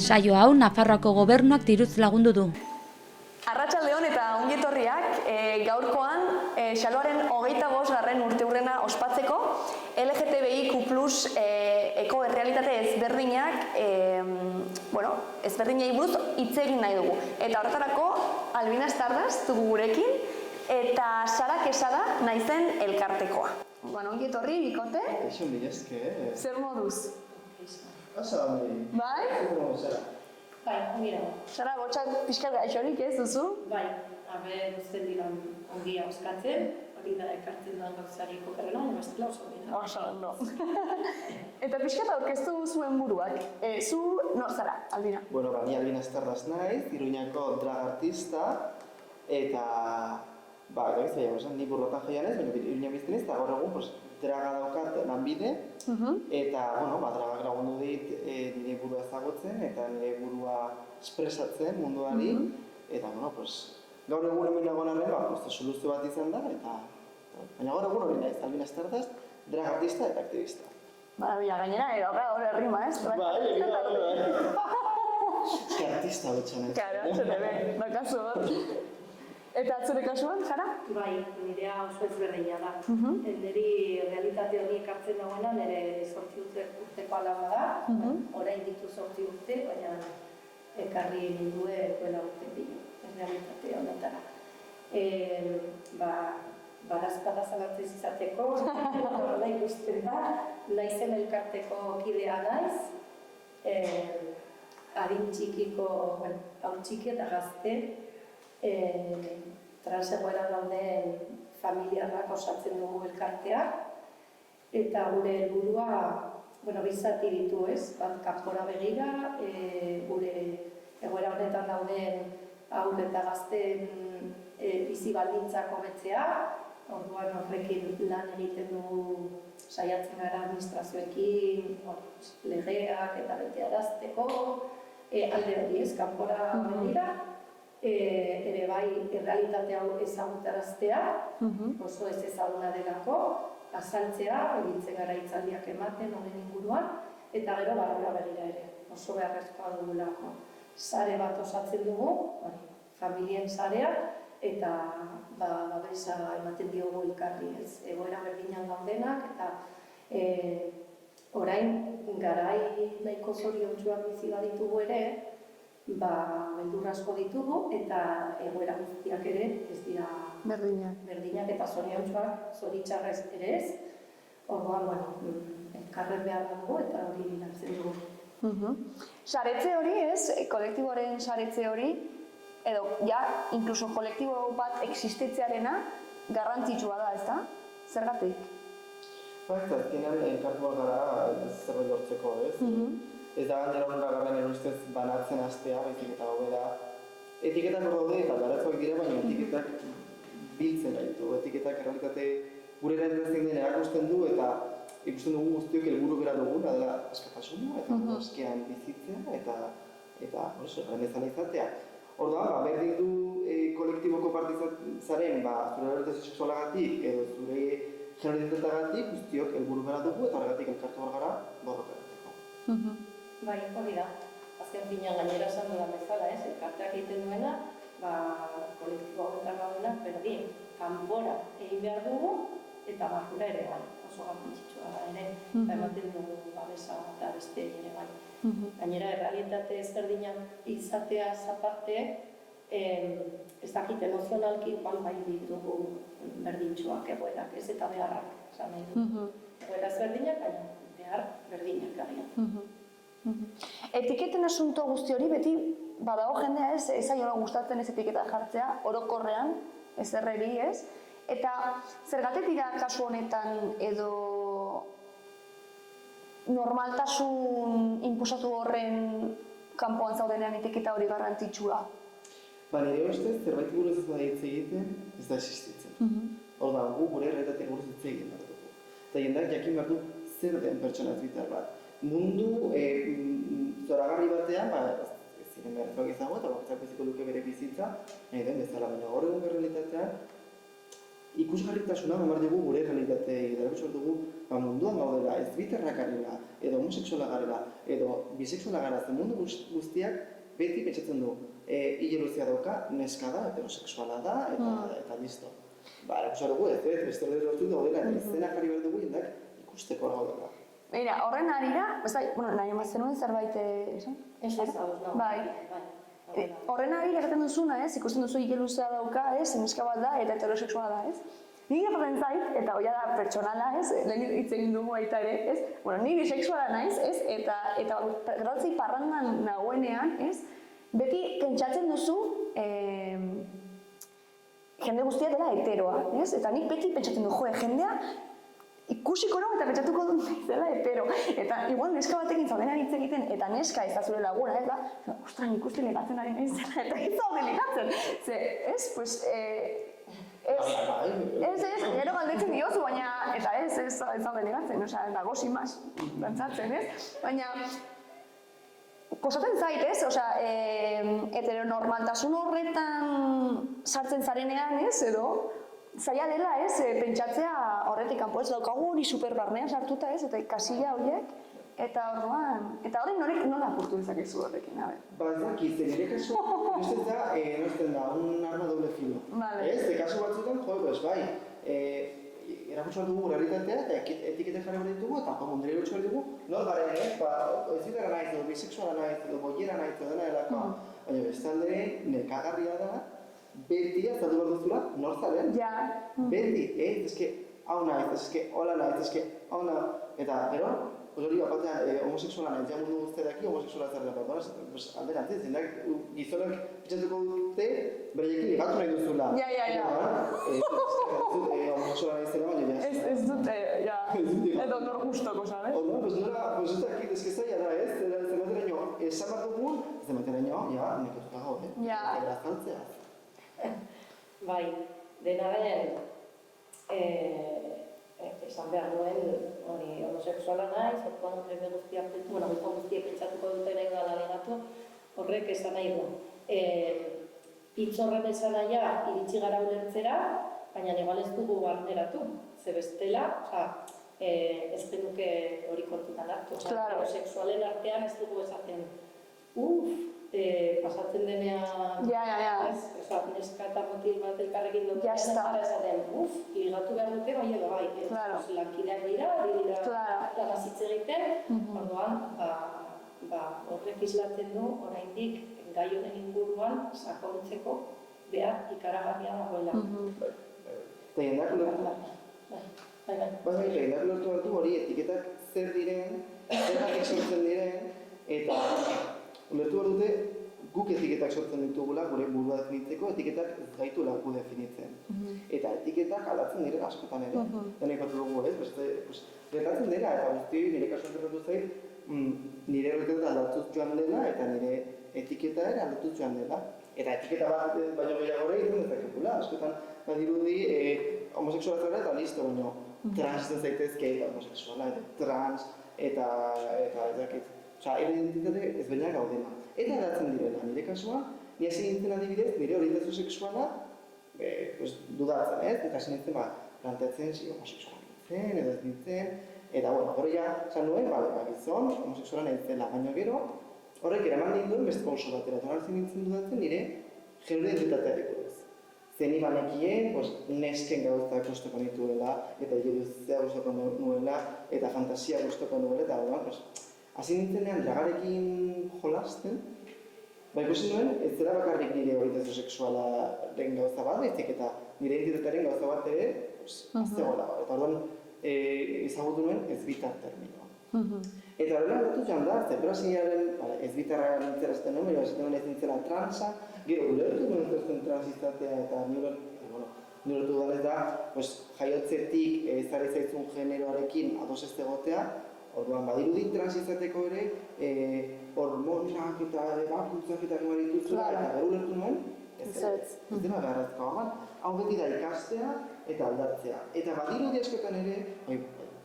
Saio hau Nafarroako gobernuak diruz lagundu du. Arratsaldeon eta ongietorriak, gaurkoan Xaloaren 25. urteurrena ospatzeko LGTBIQ+ eko-errealitate ezberdinei buruz hitz egin nahi dugu. Eta horretarako Albina Stardust dugu gurekin eta Sara Quesada naizen elkartekoa. Ongietorri, bikote? Eixo mila esker. Zer moduz? Oso handi. Bai? Bai, ongira. Sara, botxak pixkat gaixorik ez duzu? Bai, uzten diran ongia oskatzen, hori da ekartzen da gauzariko kerrena, baina bestela oso ongira. Oso ondo. Eta pixkat aurkeztu zuen buruak. Zu, nor zara, Albina? Bueno, ni Albina Stardust naiz, Iruñako drag artista, eta ni burrotan joian ez, baina Iruña bizten ez, eta gaur egun draga daukat lanbide, eta dragak lagundu dit nire burua ezagutzen, eta nire burua espresatzen munduari, eta gaur egun hemen nagoen arren, soluzio bat izan da, baina gaur egun hori naiz, Albina Stardust, drag artista eta aktivista. Barabila, gainera, hori errima, ez? Bai. Ez que artista dutxan ez. Claro, ZTB, bakazu hor. Eta zure kasuan, Sara? Bai, nirea oso ezberdina da. Niri realitate hori ekartzen dagoena, nire 8 urteko alaba da. Orain ditu 8 urte, baina ekarri nindue duela urte pilo. Realitate honetara. Barazpada zalatzez izateko, horrela ikusten da, naizen elkarteko kidea naiz, adin txikiko, hau txiki eta gazte, transegoera dauden familiarrak osatzen dugu elkartea, eta gure helburua, bizati ditu ez, bat kanpora begira, gure egoera honetan dauden haur eta gazten bizi baldintzak hobetzea, orduan horrekin lan egiten dugu saiatzen gara administrazioekin, legeak eta betearazteko, alde hori ez, kanpora begira, ere bai errealitate hau ezagutaraztea, oso ez ezaguna delako, azaltzea, ibiltzen gara hitzaldiak ematen honen inguruan, eta gero barrura begira ere, oso beharrezkoa dugulako. Sare bat osatzen dugu, familien sarea, eta babesa ematen diogu elkarri ez, egoera berdinan gaudenak, eta orain garai nahiko zoriontsuak bizi baditugu ere, beldur asko ditugu eta egoera guztiak ere ez dira berdinak eta zoriontsuak, zoritxarrez ere ez. Orduan, elkarren behar dugu eta hori bilatzen dugu. Saretze hori ez, kolektiboaren saretze hori, edo inkluso kolektibo bat existitzearena garrantzitsua da, ezta? Zergatik? Azkenean elkartuak gara zerbait lortzeko, ez? Ez da gainera onuragarren erustez banatzen hastea, baizik eta hau da. Etiketak hor daude eta garatzuak dira, baina etiketak biltzen gaitu. Etiketak errealitate gure eratzen den erakusten du eta ikusten dugu guztiok helburu bera dugun, dela askatasuna eta askean bizitzea eta errenezala izatea. Orduan, berdin du kolektiboko partizaren zure orientazio sexualagatik edo zure genero-identitatagatik guztiok helburu bera dugu eta horregatik elkartu hor gara borrokatzeko. Bai, hori da. Azken finean gainera esan dudan bezala, elkarteak egiten duena, kolektibo honetan gaudena, berdin, kanpora egin behar dugu eta barrura ere bai, oso garrantzitsua da ere, ematen dugu babesa eta beste ere bai. Gainera, errealitate ezberdinak izateaz aparte, ez dakit emozionalki bai ditugu berdintsuak egoerak, ez eta beharrak, esan nahi du. Egoera ezberdinak, baina behar berdinak garen. Etiketen asunto guzti hori beti badago jendea ez zaiola gustatzen ez etiketa jartzea, orokorrean, ez erreri ez, eta zergatik dira kasu honetan edo normaltasun inposatu horren kanpoan zaudenean etiketa hori garrantzitsua? Nire ustez, zerbait buruz ez da hitz egiten, ez da existitzen. Orduan, gure errealitateak buruz hitz egin behar dugu. Eta jendeak jakin behar du zer den pertsona twitter bat. Mundu zoragarri batean, ez ziren behartuak izango eta bakoitzak biziko luke bere bizitza, nahi den bezala, baina gaur egun realitatean ikusgarritasuna emar dugu gure realitateei, dara dugu munduan gaudela, ez bitarrak garela, edo homosexuala garela, edo bisexuala gara, zen mundu guztiak beti pentsatzen du. Hile luzea dauka, neska da, heterosexuala da, eta listo. Ba, erakusa dugu ez, beste hori lortu daudela, eta izena jarri behar dugu jendak ikusteko gaudela. Begira, horren arira, nahi emazten nuen zerbait esan? Ez hau, no. Bai. Horren arira egiten duzuna, ikusten duzu hile luzea dauka, neska bat da, eta heterosexuala da, ez? Nik gertatzen zait, eta hoia da pertsonala, lehen hitz egin dugu baita ere, ni bisexuala naiz, eta gertatzei parrandan nagoenean, beti pentsatzen duzu jende guztia dela heteroa, eta nik beti pentsatzen du, jendea ikusiko nago eta pentsatuko dut naizela hetero. Eta igual neska batekin zaudenan hitz egiten, eta neska ez da zure laguna, ostras, nik uste ligatzen ari naizela, eta ez zaude ligatzen. Gero galdetzen diozu, baina, eta ez zaude ligatzen, eta gozi mas, dantzatzen, baina, kostatzen zait, heteronormaltasun horretan sartzen zarenean, edo, zaila dela, pentsatzea horretik kanpo ez daukagu hori superbarnean sartuta, eta kasila horiek, eta orduan, eta hori nola apurtu dezakezu horrekin, a ber? Ba, ez dakiz, nire kasu, nozten da, un arma doble filo. Ez, kasu batzutan, bai, erakutsu behar dugu gure realitatea, eta etiketa jarri behar ditugu, eta mundera erakutsu behar dugu, nol garen, ez bitara nahiz, edo bisexuala nahiz, edo boiera nahiz, edo dena erako, baina bestalde, nekagarria da, beti azaldu behar duzula, nor zaren? Ja. Beti, eske, hau nahiz, eske, hola nahiz, eske, hau nahiz, eta gero, hori batean homosexuala nahiz, ja mundu guztiak homosexuala zerren bat, alderantziz, zindak gizonak pentsatuko dute, bereiekin ligatu nahi duzula. Ja. Homosexuala nahiz zera, baina ez dute, edo nor gustoko, sabes? Ondo, ez dakit, eske zaila da, zemateraino, esan bat dugun, zemateraino, nekatuta gau, eta zaltzea. Bai, dena den, esan behar nuen, hori homosexuala naiz, orduan jende guztiak pentsatuko dutenen gala ligatu, horrek esan nahi du. Hitz horren esan nahia iritsi gara ulertzera, baina igual ez dugu barneratu, ze bestela, ez genuke hori kontutan hartu. Heterosexualen artean ez dugu esaten, pasatzen denean, neska eta motil bat elkarrekin dutenean, ez gara esaten, ligatu behar dute, bai, lankideak dira, lanazitze egiten, orduan, horrek islatzen du, oraindik gai honen inguruan sakontzeko behar ikaragarria dagoela. Eta jendak lortu hartu hori etiketak zer diren, zergatik sortzen diren, eta ulertu behar dute guk etiketak sortzen ditugula gure burua definitzeko, etiketak ez gaituela gu definitzen. Eta etiketak aldatzen dire askotan ere. Dena ipatu dugu, gertatzen dela, eta guzti nire kasuan gertatu zait, nire horretak aldatuz joan dela, eta nire etiketa ere aldatuz joan dela. Eta etiketa bat baino gehiago ere egiten dezakegula, askotan badirudi homosexuala zara eta listo, baino trans izan zaitezke, eta homosexuala, eta trans, eta ez dakit. Identitate ezberdinak gaudena. Eta aldatzen direla, nire kasua, ni hasi nintzen adibidez, nire orientazio sexuala dudatzen, eta hasi nintzen planteatzen homosexuala nintzen, edo ez nintzen, eta hori ja, esan nuen, gizon, homosexuala nintzela, baina gero, horrek eraman ninduen beste pauso batera, eta hartzen nintzen dudatzen nire genero identitateari buruz. Zeni banekien, nesken gauzak gustoko nituela, eta iruduzea gustoko nuela, eta fantasia gustoko nuela, eta hori, hasi nintzenean dragarekin jolasten, ikusi nuen, ez zera bakarrik nire orientazio sexualaren gauza bat, eta nire identitatearen gauza bat ere, zegoela. Eta orduan, ezagutu nuen ezbitar terminoa. Eta horrela aldatu joan da, zepera zinaren ezbitarra nintzera zuten nuen, baina esaten ez nintzela transa, gero ulertu nuen zuten transizatea, eta ulertu dudanez da, jaiotzetik ezari zaitzun generoarekin ados ez egotea, orduan badirudi transizateko ere, hormonak eta ebakuntzak eta gero dituzela, eta gero ulertu nuen, ez dena beharrezkoa bat, hau beti da ikastea eta aldatzea. Eta badirudi askotan ere,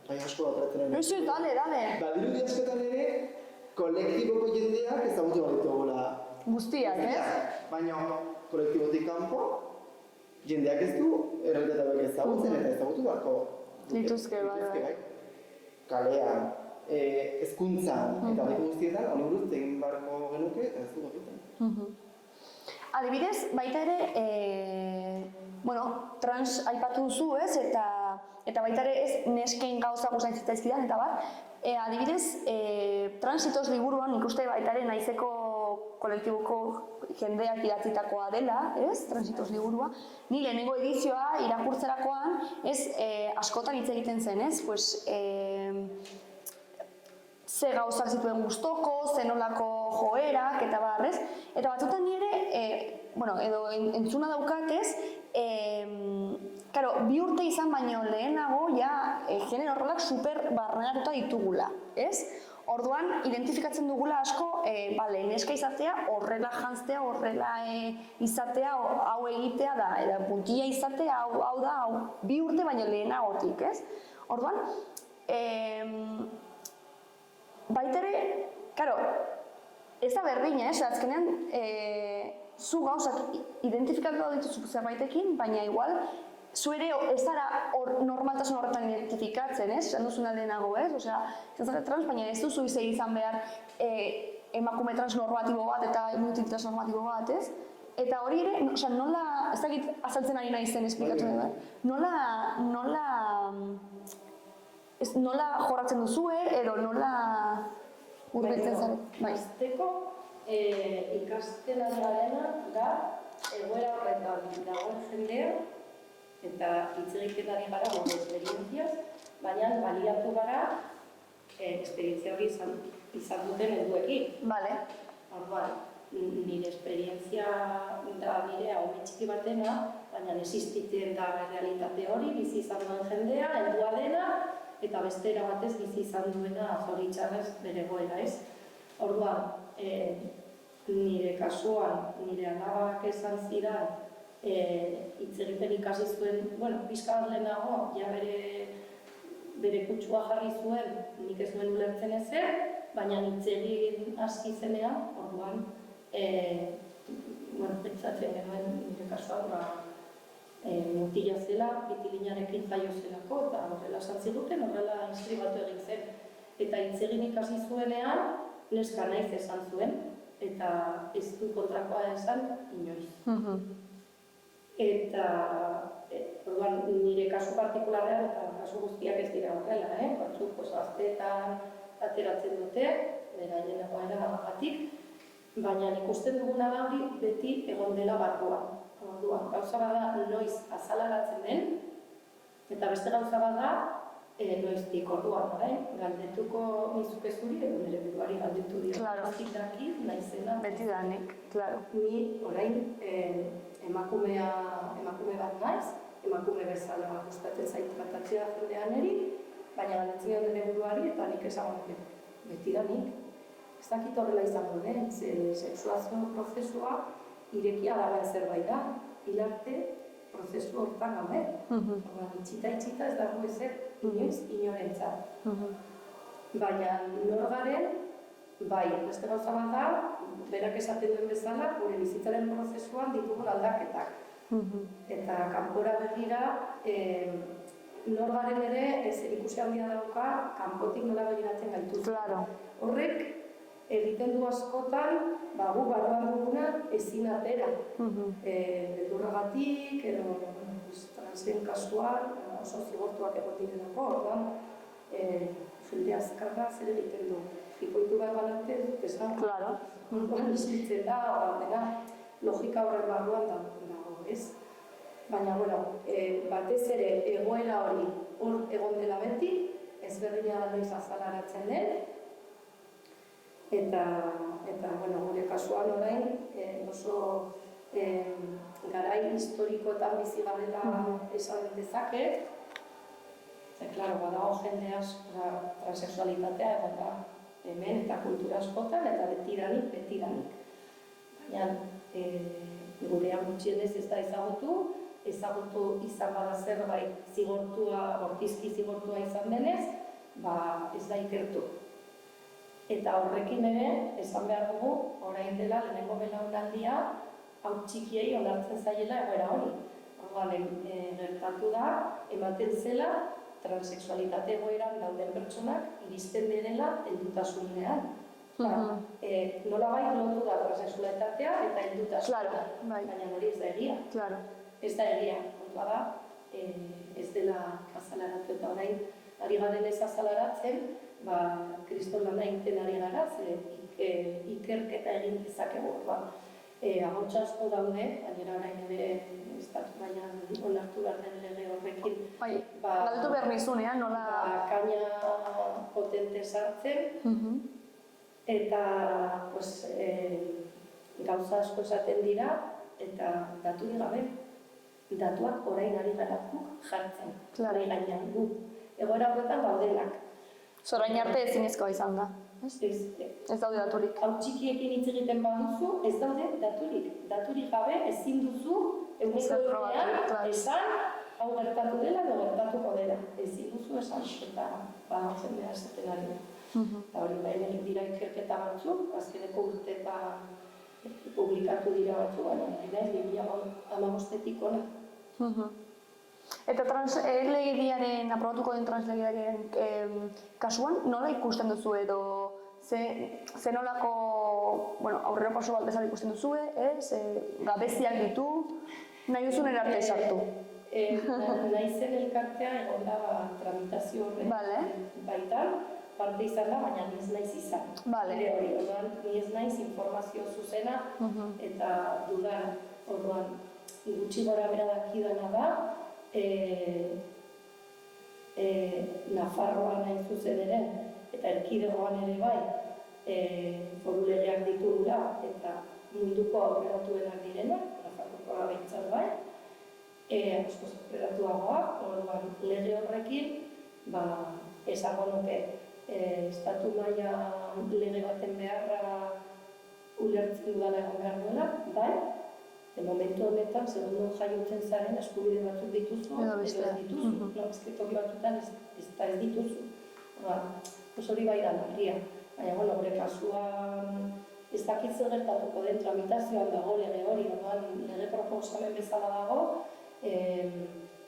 bai asko atratzen ere, badirudi askotan ere, kolektiboko jendeak ezagutu bat ditugula. Guztiak, Baina kolektibotik kanpo, jendeak ez du errealitateak ezagutzen eta ezagutu beharko dituzke, bai. kalean, hezkuntzan eta leku guztietan, honi buruz egin beharko genuke eta ez dugu egiten. Adibidez, baita ere, trans aipatu duzu, ez? Eta baita ere ez neskein gauza guzain zitzaizkidan, eta bar, adibidez, Transitos liburuan nik uste baita ere naizeko kolektiboko jendeak idatzitakoa dela, ez? Transitos liburua. Ni lehenengo edizioa irakurtzerakoan, ez, askotan hitz egiten zen, ez? Pues, ze gauzak zituen gustoko, ze nolako joerak, eta barrez. Eta batzutan nire, edo entzuna daukatez, bi urte izan baino lehenago, genero rolak super barrenatuta ditugula, ez? Orduan, identifikatzen dugula asko, neska izatea, horrela jantztea, horrela izatea, hau egitea da, eta puntilla izatea, hau da, bi urte baino lehenagotik, ez? Orduan, baita ere, ez da berdina, azkenean, zu gauzak identifikatu dituzu zerbaitekin, baina igual, zu ere ez zara normaltasun horretan identifikatzen, ez? Esan duzuna lehenago, ez? Osea, ez zara trans, baina ez duzu izan behar emakume trans normatibo bat eta multitrans normatibo bat, ez? Eta hori ere, nola, ez dakit azaltzen ari nahi zen esplikatu behar, nola jorratzen duzue, edo nola urbiltzen zaren? Azteko, ikasten ari garena da, egoera horretan dagoen jendea, eta hitz egiten ari gara gure esperientziaz, baina baliatu gara esperientzia hori izan duten helduekin. Bale. Orduan, nire esperientzia da nire hau txiki batena, baina existitzen da realitate hori, bizi izan duen jendea, heldua dena, eta beste era batez bizi izan duena zoritxarrez bere goera, ez? Orduan, nire kasuan, nire alabak esan zidan, hitz egiten ikasi zuen, pixka bat lehenago, ja bere kutsua jarri zuen, nik ez nuen ulertzen ezer, baina hitz egin hasi zenean, orduan, pentsatzen genuen nire kasuan, mutila zela, pitilinarekin jaio zelako, eta horrela esan duten, horrela inskribatu egin zen. Eta hitz egin ikasi zuenean, neska naiz esan zuen, eta ez du kontrakoa esan inoiz. Eta, orduan, nire kasu partikularrean eta kasu guztiak ez dira horrela, batzuk gazteetan ateratzen dute, beraien egoeragatik, baina ikusten duguna da hori beti egon dela barruan. Orduan, gauza bada noiz azalaratzen den, eta beste gauza bada noiztik orduan, galdetuko nizuke zuri, edo nire buruari galdetu dira. Noiztik daki, naizena. Beti danik, klaro. Ni orain emakume bat naiz, emakume bezala gustatzen zait tratatzea jendean eri, baina galdetzen dut nire buruari eta nik esan beti danik. Ez dakit horrela izango den, sexuazio prozesua irekia dagoen zerbait da, hilarte prozesu hortan gaude. Itxita ez dago ezer inoiz inorentzat. Baina nor garen, bai, beste gauza bat da, berak esaten duen bezala, gure bizitzaren prozesuan ditugun aldaketak. Eta kanpora begira, nor garen ere, ikusi handia dauka, kanpotik nola begiratzen gaituz. Horrek, egiten du askotan, gu barruan duguna ezin atera. Beldurragatik, edo transen kasuan, oso zigortuak egotik edako, orduan, jende azkarra zer egiten du. Ikoitu bat banate dut esan, orduan ispitzen da, dena logika horren barruan dago, ez? Baina, batez ere egoera hori hor egon dela beti, ezberdina da noiz azalaratzen den, eta gure kasuan orain oso garai historikoetan bizi garela esan dezaket, klaro, badago jende asko transexualitatea egon da hemen eta kultura askotan eta betidanik. Baina gurean gutxienez ez da ezagutu izan bada zerbait bortizki zigortua izan denez, ez da ikertu. Eta horrekin ere, esan behar dugu, orain dela lehenengo belaunaldia, hau txikiei onartzen zaiela egoera hori. Orduan, gertatu da, ematen zela, transexualitate egoeran dauden pertsonak iristen direla heldutasunean. Nolabait lotu da transexualitatea eta heldutasuna, Claro, bai. baina hori ez da egia. Claro. Ez da egia, kontua da, ez dela azalaratu eta orain ari garen ez azalaratzen, kriston lana egiten ari gara, ikerketa egin dezakegu. Agotxa asko daude, gainera orain ere estatu mailan onartu behar den lege horrekin. Galdetu behar nizunean, nola... Kaina potente sartzen, eta gauza asko esaten dira, eta daturik gabe. Datuak orain ari gara jartzen, nahi gainean gu. Egoera horretan daudenak. Zorain arte ezinezkoa izan da. Ez daude daturik. Hau txikiekin hitz egiten baduzu, ez daude daturik. Daturik gabe ezin duzu eguneko egunean esan hau gertatu dela edo gertatuko dela. Ezin duzu esan eta jendea esaten ari. Eta hori behin dira ikerketa batzuk, azkeneko urteetan publikatu dira batzuk, baina 2015-etik ona. Eta translegediaren, aprobatuko den translegediaren kasuan, nola ikusten duzu edo ze nolako aurrera paso bat bezala ikusten duzu, gabeziak ditu, nahi duzun erarte sartu? Nahi zen elkartea egon da tramitazio horren baitan, parte izan da, baina ni ez naiz izan. Ni ez naiz informazio zuzena eta dudan. Orduan, gutxi gora bera dakidana da, Nafarroan hain zuzen ere, eta erkidegoan ere bai, foru legeak ditugula eta munduko aurreratuenak direnak, Nafarrokoa behintzat bai, askoz aurreratuagoak, orduan lege horrekin, esango nuke, estatu maila lege baten beharra ulertzen dudala egon behar duela, bai, momentu honetan, segundo jaiotzen zaren eskubide batzuk dituzu, edo ez dituzu, toki batzutan ez dituzu. Hori bai da larria, baina gure kasuan ez dakit zer gertatuko den tramitazioan dago lege hori, lege proposamen bezala dago,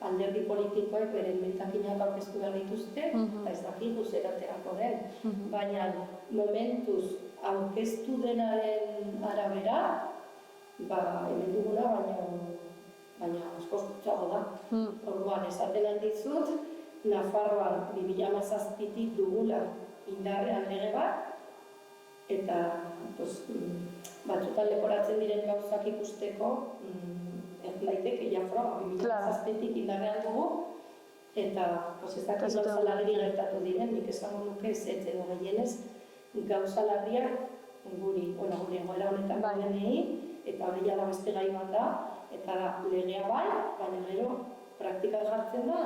alderdi politikoek beren mentakinak aurkeztu behar dituzte, eta ez dakit guzeraterako den. Baina momentuz aurkeztu denaren arabera, hemen duguna, baina askoz gutxago da. Orduan, esaten handizut, Nafarroan 2017-tik dugula indarrean lege bat, eta batzutan leporatzen diren gauzak ikusteko, daiteke jafroa, 2017-tik indarrean dugu, eta ez dakit gauza larri gertatu diren, nik esango nuke ez edo gehienez, gauza larriak guri egoera honetan gainei, eta hori jala beste gai bat da, eta legea bai, baina gero praktika jartzen da,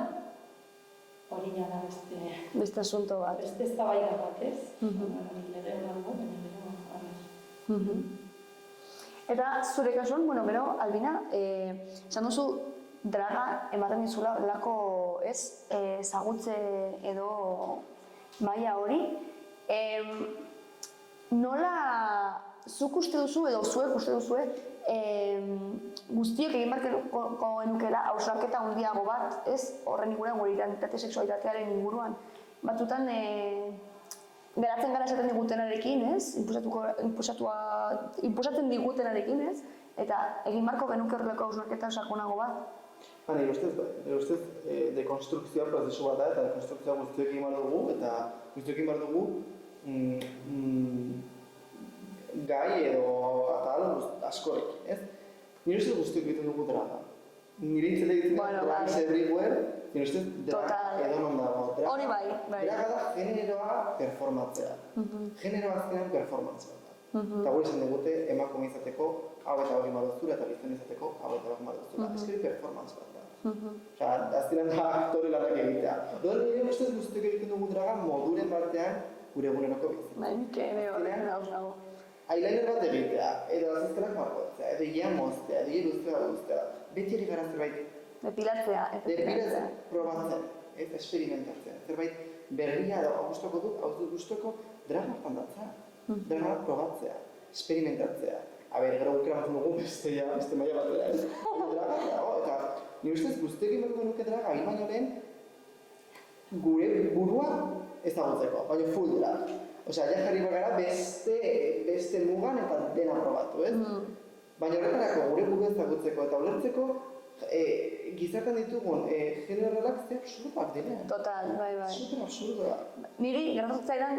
hori jala beste asunto bat. Beste eztabaida bat, ez? Lege hori dago, baina gero, Eta zure kasuan, gero, Albina, esan duzu draga ematen dizula lako ezagutze edo maila hori. Nola zuk uste duzu edo zuek uste duzue guztiok egin beharko genukela hausnarketa handiago bat, horren inguruan, gure identitate sexualitatearen inguruan. Batzutan geratzen gara esaten digutenarekin, inposatzen digutenarekin, eta egin beharko genuke horrelako hausnarketa sakonago bat. Nire ustez dekonstrukzioa prozesu bat da, eta dekonstrukzioa guztiok egin behar dugu, eta guztiok egin behar dugu gai edo atal askorekin, ez? Nire ustez guztiok egiten dugu draga. Nire itzela egiten dugu draga everywhere, nire ustez draga edo non dago. Hori bai. Draga da generoa performatzea. Generoa azkenean performantzea da. Eta gure esan digute emakume izateko hau eta hori madozura eta gizon izateko hau eta hori madozura. Ez performantz bat da. Azkenean da aktore lanak egitea. Nire ustez guztiok egiten dugu draga moduren batean gure eguneroko bizitzen. Nik ere horren nago. Eyeliner bat egitea, edo azizkelak margotzea, edo ia moztea, edo iruztea guztea. Beti hori gara zerbait depilatzea, probatzen, esperimentatzen. Zerbait berria edo gustuko dut, hau dut gustuko draga hartan datzea. Draga probatzea, esperimentatzea. Gero aukera dugu beste maila batera, ez? Draga dago, eta nire ustez guztiak egin behar nuke draga, baino lehen gure burua ezagutzeko, baina full drag. Osea, ja jarri bagara beste mugan eta dena probatu, ez? Baina horretarako gure burua ezagutzeko eta ulertzeko gizartan ditugun genero rolak ze absurdoak dira. Total, bai. Super absurdoak. Niri gertatu zaidan,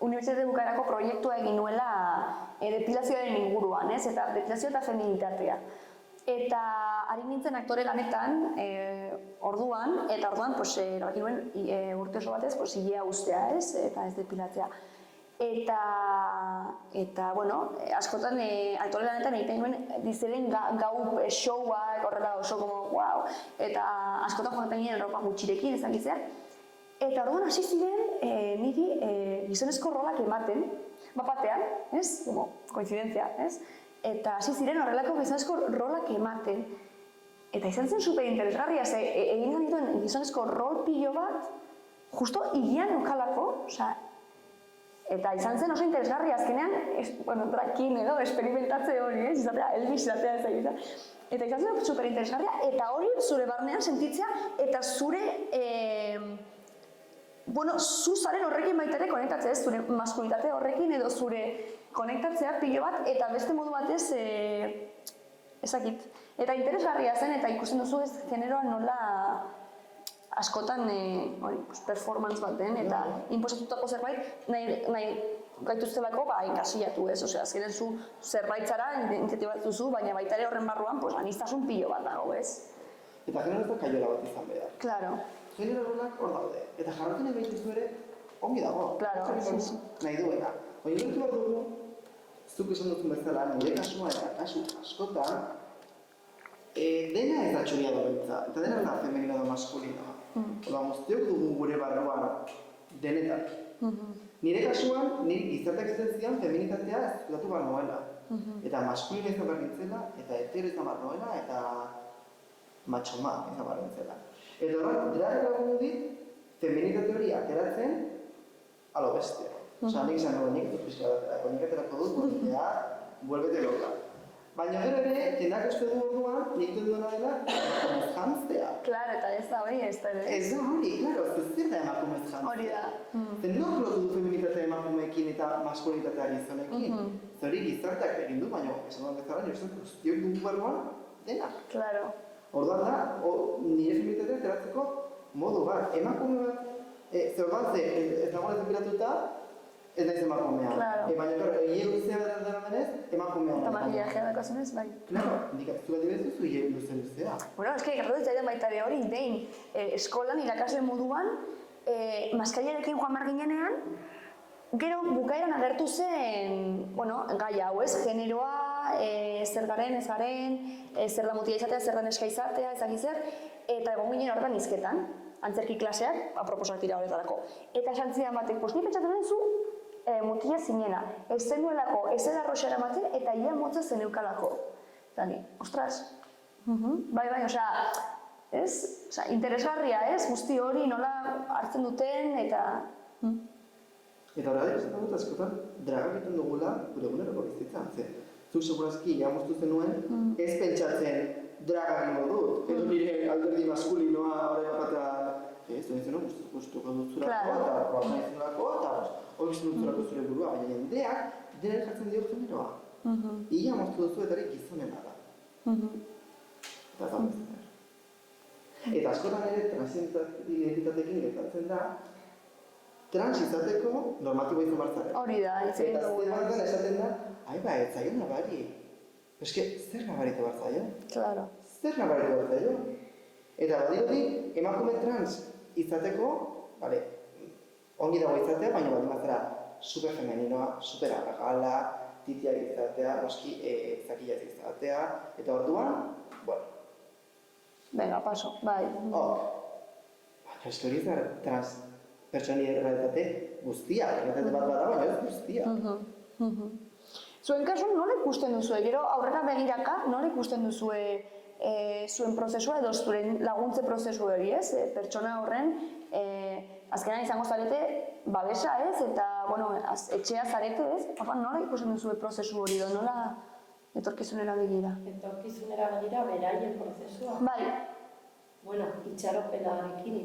unibertsitate bukaerako proiektua egin nuela depilazioaren inguruan, ez? Eta depilazio eta feminitatea. Eta ari nintzen aktore lanetan, orduan, erabaki nuen urte oso batez, ilea ustea, ez? Eta ez depilatzea. Eta askotan aktore lanetan egiten nuen dizelen gau showa, horrela oso wow. Eta askotan joaten ginen ropa gutxirekin, ez dakit zer. Eta orduan hasi ziren niri gizonezko rolak ematen, batean, ez? Koinzidentzia, ez? Eta hasi ziren horrelako gizonezko rolak ematen. Eta izan zen super interesgarria, egin genituen gizonezko rol pilo bat, justo hilean nukalako, eta izan zen oso interesgarria, azkenean, drakin edo, esperimentatze hori, ez? Izatea, Elvis izatea ez da. Eta izan zen super interesgarria, eta hori zure barnean sentitzea, eta zure zu zaren horrekin baita ere konektatzea, ez? Zure maskulinitate horrekin edo zure konektatzea pilo bat, eta beste modu batez, ezakit. Eta interesgarria zen, eta ikusten duzu ez generoan nola askotan performance bat den, eta inposatutako zerbait nahi gaituztelako inkasillatu, ez? Osea, azkenean zu zerbait zara, identitate bat duzu, baina baita ere horren barruan aniztasun pilo bat dago, ez? Eta genero ez da kaiola bat izan behar. Claro. Genero rolak hor daude, eta jarratu nahi behituzu ere, ongi dago. Claro, sí. Nahi duena. Baina dutu behar dugu, zuk esan duzun bezala, nire kasua eta kasu askotan, dena ez da txuria dobentza, eta dena da femenino edo maskulinoa. Oda, guztiok dugu gure barruan denetak. Nire kasuan, nire gizarteak existentzian feminitatea ezkutatu behar noela. Eta maskulino izan behar nintzela, eta hetero izan behar noela, eta matxoma izan behar nintzela. Eta horren, drag lagundu dit, feminitate hori ateratzen alo bestea. Osa, nik izan nuen nik dut pizkadatera, nik aterako dut, bonitea, vuelvete loca. Baina gero ere, jendak uste du orduan, nik dut duena dela, emakumez jantzea. Claro, eta ez da hori, ez da ere. Ez da hori, claro, zer da emakumez jantzea. Hori da. Zer nok lotu du feminitatea emakumeekin eta maskulinitatea gizonekin. Zori gizarteak egin du, baina esan dut bezala, nire zen guztiok dugu barruan denak. Claro. Orduan da, nire feminitatea ateratzeko modu bat. Emakume bat, zer orduan ez dagoen depilatuta, ez naiz emakumea. Claro. Baina, hile luzea dara denez, emakumea. Eta makillajea daukazunez, bai. Claro, nik atzu bat dibezuzu hile luzea. Bueno, gertatu zaidan baita ere hori, behin eskolan irakasle moduan, maskariarekin joan behar ginenean, gero bukaeran agertu zen, gai hau ez, generoa, zer garen, ez garen, zer da mutila izatea, zer da neska izatea, ez dakiz zer, eta egon ginen horretan hizketan, antzerki klaseak, aproposak dira horretarako. Eta esan zidan batek, ni pentsatu den zu, mutila zinena, ez zenuelako, ez eda roxera ematen, eta ia motza zeneukalako. Eta ni, ostras, bai, osea, ez? Osea, interesgarria, ez? Guzti hori nola hartzen duten, eta... Eta horregatik esaten dut askotan, dragak egiten dugula gure eguneroko bizitzan. Zuk segurazki, ja moztu zenuen, ez pentsatzen dragak egingo dut. Edo nire alderdi maskulinoa horrega batea, ez duen zenuen guztuko dutzurako, eta probatzen izanulako, eta hori izan dutzurako zure burua, baina jendeak denen jartzen dio generoa. Ia moztu duzu eta hori gizonena da. Eta ez da. Eta askotan ere transidentitatekin gertatzen da, trans izateko normatiboa izan bartzaren. Hori da, itzen dugu. Eta azten esaten da, ez zaio nabari. Eske, zer nabaritu bartzaio? Claro. Zer nabaritu bartzaio? Eta badirudi, emakume trans izateko, ongi dago izatea, baina bat mazera super femeninoa, super arragala, titiak izatea, noski zakilak izatea, eta orduan, Venga, paso, bai. Eske hori ez da trans pertsoni errealitate guztia, errealitate bat bada, baina ez guztia. Zuen kasuan nola ikusten duzue? Gero aurrera begiraka, nola ikusten duzue zuen prozesua edo zuen laguntze prozesu hori, ez? Pertsona horren, azkenan izango zarete babesa, ez? Eta, etxea zarete, ez? Nola ikusten duzue prozesu hori edo, nola etorkizunera begira? Etorkizunera begira, beraien prozesua. Bai. bueno, itxaropenarekin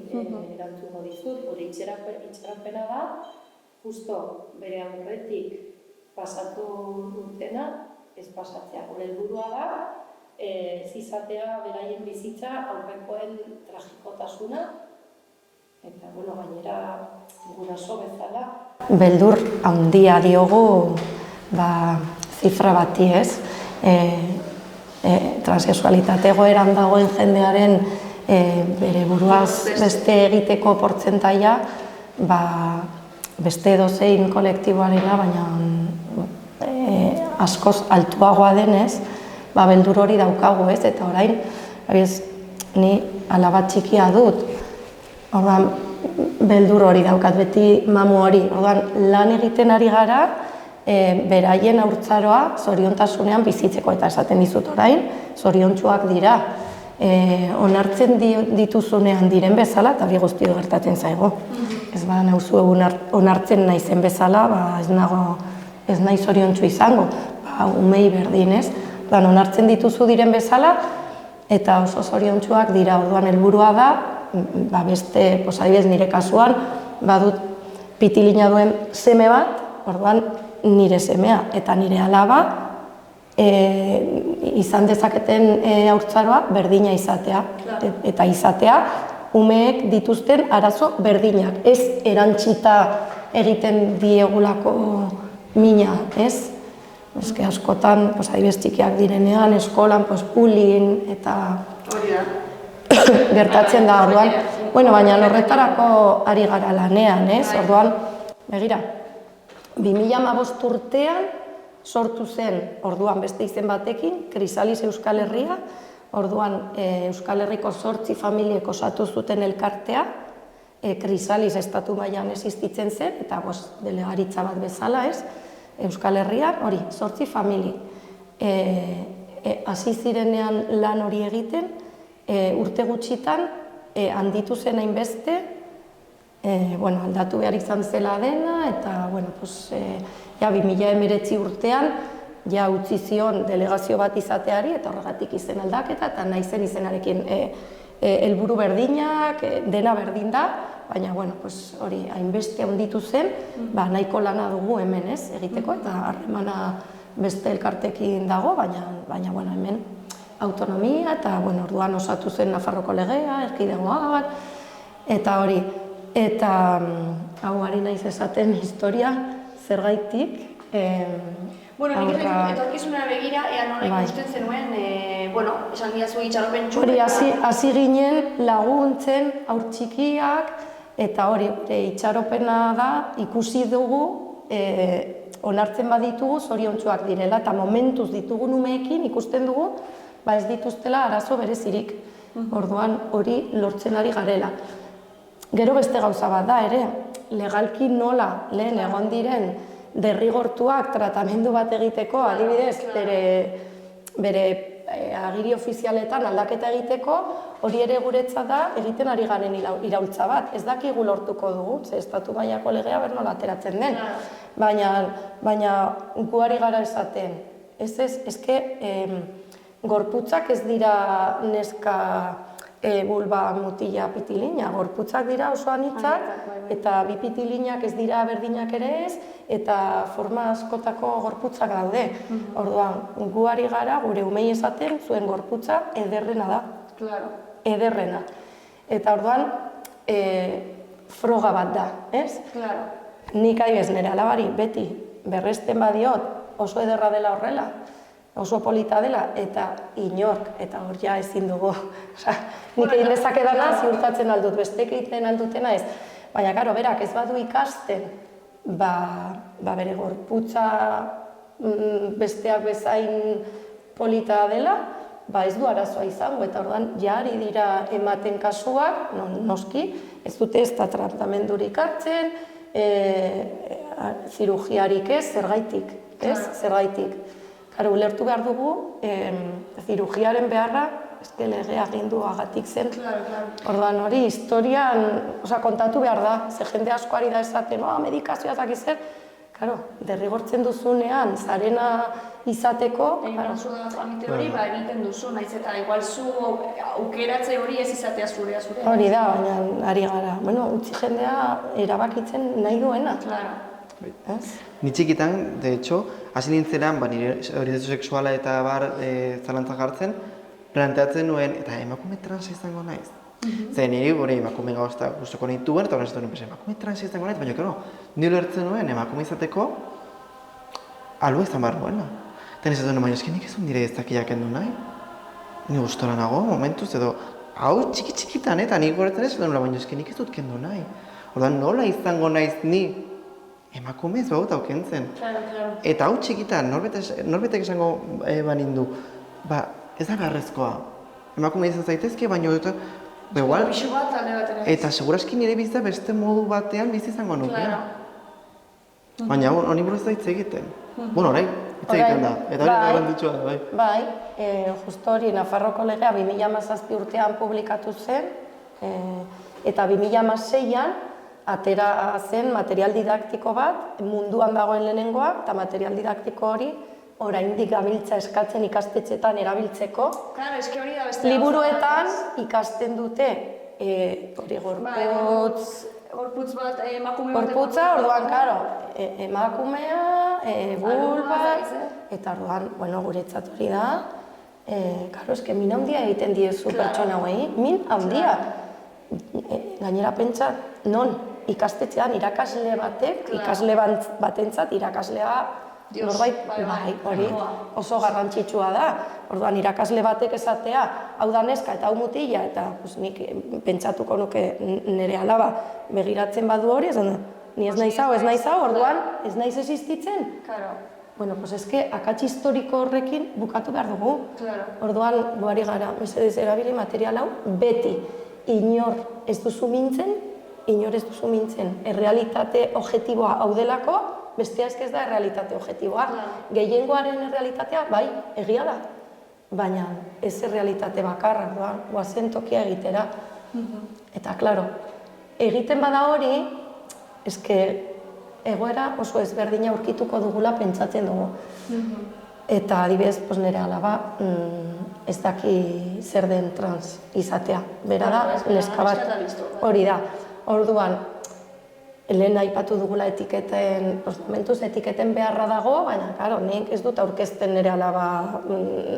erantzungo dizut. Gure itxaropena da, justo bere aurretik pasatu dutena, ez pasatzea. Gure helburua da, ez izatea beraien bizitza aurrekoen tragikotasuna, eta, bueno, gainera guraso bezala. Beldur handia diogu, zifra bati, ez? Transexualitate egoeran dagoen jendearen bere buruaz beste egiteko portzentaia, beste edozein kolektiboarena, baina askoz altuagoa denez, beldur hori daukagu, ez? Eta orain, ni alaba txikia dut, orduan, beldur hori daukat, beti mamu hori, orduan, lan egiten ari gara, beraien haurtzaroa zoriontasunean bizitzeko, eta esaten dizut orain, zoriontsuak dira. Onartzen dituzunean diren bezala, eta bi guztio gertatzen zaigu. Ez nauzu onartzen naizen bezala, ez nahi zoriontsu izango, umei berdin, ez? Onartzen dituzu diren bezala, eta oso zoriontsuak dira. Orduan helburua da, beste, adibidez nire kasuan, badut pitilina duen seme bat, orduan nire semea eta nire alaba izan dezaketen haurtzaroa berdina izatea. Eta izatea umeek dituzten arazo berdinak, ez erantzita egiten diegulako mina, ez? Eske askotan, adibidez txikiak direnean, eskolan, bullying eta gertatzen da, orduan. Baina horretarako ari gara lanean, ez? Orduan, begira, 2015 urtean sortu zen, orduan beste izen batekin, Krisalis Euskal Herria, orduan Euskal Herriko 8 familiek osatu zuten elkartea, Krisalis estatu mailan existitzen zen, eta delegaritza bat bezala, ez? Euskal Herrian, hori, 8 famili. Hasi zirenean lan hori egiten, urte gutxitan handitu zen hainbeste, aldatu behar izan zela dena, eta 2019 urtean utzi zion delegazio bat izateari, eta horregatik izen aldaketa, eta nahi zen izenarekin helburu berdinak, dena berdin da, baina hori hainbeste handitu zen, nahiko lana dugu hemen ez egiteko, eta harremana beste elkartekin dago, baina hemen autonomia, eta orduan osatu zen Nafarroko legea, erkidegoak, eta hori. Eta hau ari naiz esaten historia zergaitik. Nik etorkizunera begira, ea nola ikusten zenuen, esan diazu itxaropentsu. Hori, hasi ginen laguntzen haur txikiak, eta hori, itxaropena da, ikusi dugu, onartzen baditugu zoriontsuak direla, eta momentuz ditugun umeekin ikusten dugu, ez dituztela arazo berezirik. Orduan hori lortzen ari garela. Gero beste gauza bat da ere, legalki nola lehen egon diren derrigortuak tratamendu bat egiteko, adibidez, bere agiri ofizialetan aldaketa egiteko, hori ere guretzat da egiten ari garen iraultza bat. Ez dakigu lortuko dugu, ze estatu mailako legea ber nola ateratzen den. Baina gu ari gara esaten. Eske gorputzak ez dira neska bulba mutila pitilina, gorputzak dira oso anitzak, eta bi pitilinak ez dira berdinak ere ez, eta forma askotako gorputzak daude. Orduan, gu ari gara, gure umei esaten, zuen gorputza ederrena da. Ederrena. Eta orduan, froga bat da, ez? Nik adibidez nire alabari beti berresten badiot oso ederra dela horrela, oso polita dela, eta inork, eta hor ja ezin dugu. Nik egin dezakedana ziurtatzen aldut, besteek egiten aldutena ez. Baina, karo, berak ez badu ikasten, bere gorputza besteak bezain polita dela, ez du arazoa izango, eta orduan jari dira ematen kasuak, noski, ez dute ez da tratamendurik hartzen, zirugiarik ez, zergaitik, ez, zergaitik. Karo, ulertu behar dugu, zirugiaren beharra, eske legea aginduagatik zen. Orduan hori, historian, kontatu behar da, ze jende asko ari da esaten, medikazioa zakiz zer, Claro, derrigortzen duzunean, zarena izateko... Egin zu da tramite hori, egiten duzu, naiz eta igual zu aukeratze hori ez izatea zurea. Hori da, baina ari gara. Bueno, utzi jendea erabakitzen nahi duena. Claro. Ni txikitan, de hecho, hasi nintzenan, nire orientazio sexuala eta zalantzan jartzen, planteatzen nuen, eta emakume transa izango naiz. Zer, niri hori emakume gauzta guztoko nituen, eta horren zuten emakume transa izango naiz, baina, kero, ni ulertzen nuen emakume izateko albo izan behar duena. Eta nizatzen nuen, baina nik ezun dire ez dakiak endu nahi. Ni gustora nago, momentuz, edo, hau txikitan, eta nik horretzen ez duen, baina nik ez dut kendu nahi. Orduan, nola izango naiz ni emakume ez baut aukentzen. Claro. Eta hau txikitan, norbetek esango banindu, ez da beharrezkoa. Emakume izan zaitezke, baina igual, Pixu bat, alde batera. eta seguraski nire bizitza beste modu batean bizi izango nuke. Claro. Baina honi buruz da hitz egiten. Bueno, orain, hitz egiten da. Eta hori garrantzitsua da, bai. Bai, justo hori, Nafarroko legea 2017 urtean publikatu zen, eta 2016an atera zen material didaktiko bat, munduan dagoen lehenengoa, eta material didaktiko hori oraindik gabiltza eskatzen ikastetxetan erabiltzeko. Claro, eske hori da beste. Liburuetan ikasten dute hori gorputz bat emakume bat. Gorputza, orduan, karo, emakumea, bulba, eta orduan, bueno, guretzat hori da, karo, eske min handia egiten diezu pertsona hauei, min handia. Gainera pentsa, non ikastetxean irakasle batek, ikasle batentzat irakaslea norbait, bai, hori oso garrantzitsua da. Orduan irakasle batek esatea, hau da neska eta hau mutila, eta nik pentsatuko nuke nire alaba begiratzen badu hori, ni ez naiz hau, orduan ez naiz existitzen. Bueno, pues eske akats historiko horrekin bukatu behar dugu. Orduan, buhari gara, mesedez erabili material hau, beti inor ez duzu mintzen, errealitate objektiboa hau delako, bestea ez da errealitate objektiboa. Gehiengoaren errealitatea, bai, egia da, baina ez errealitate bakarra, goazen tokia egitera. Eta, klaro, egiten bada hori, eske egoera oso ezberdina aurkituko dugula pentsatzen dugu. Eta adibidez, nire alaba, ez daki zer den trans izatea. Bera da, neska bat, hori da. Orduan, lehen aipatu dugula etiketen, momentuz etiketen beharra dago, baina, karo, nik ez dut aurkezten nire alaba...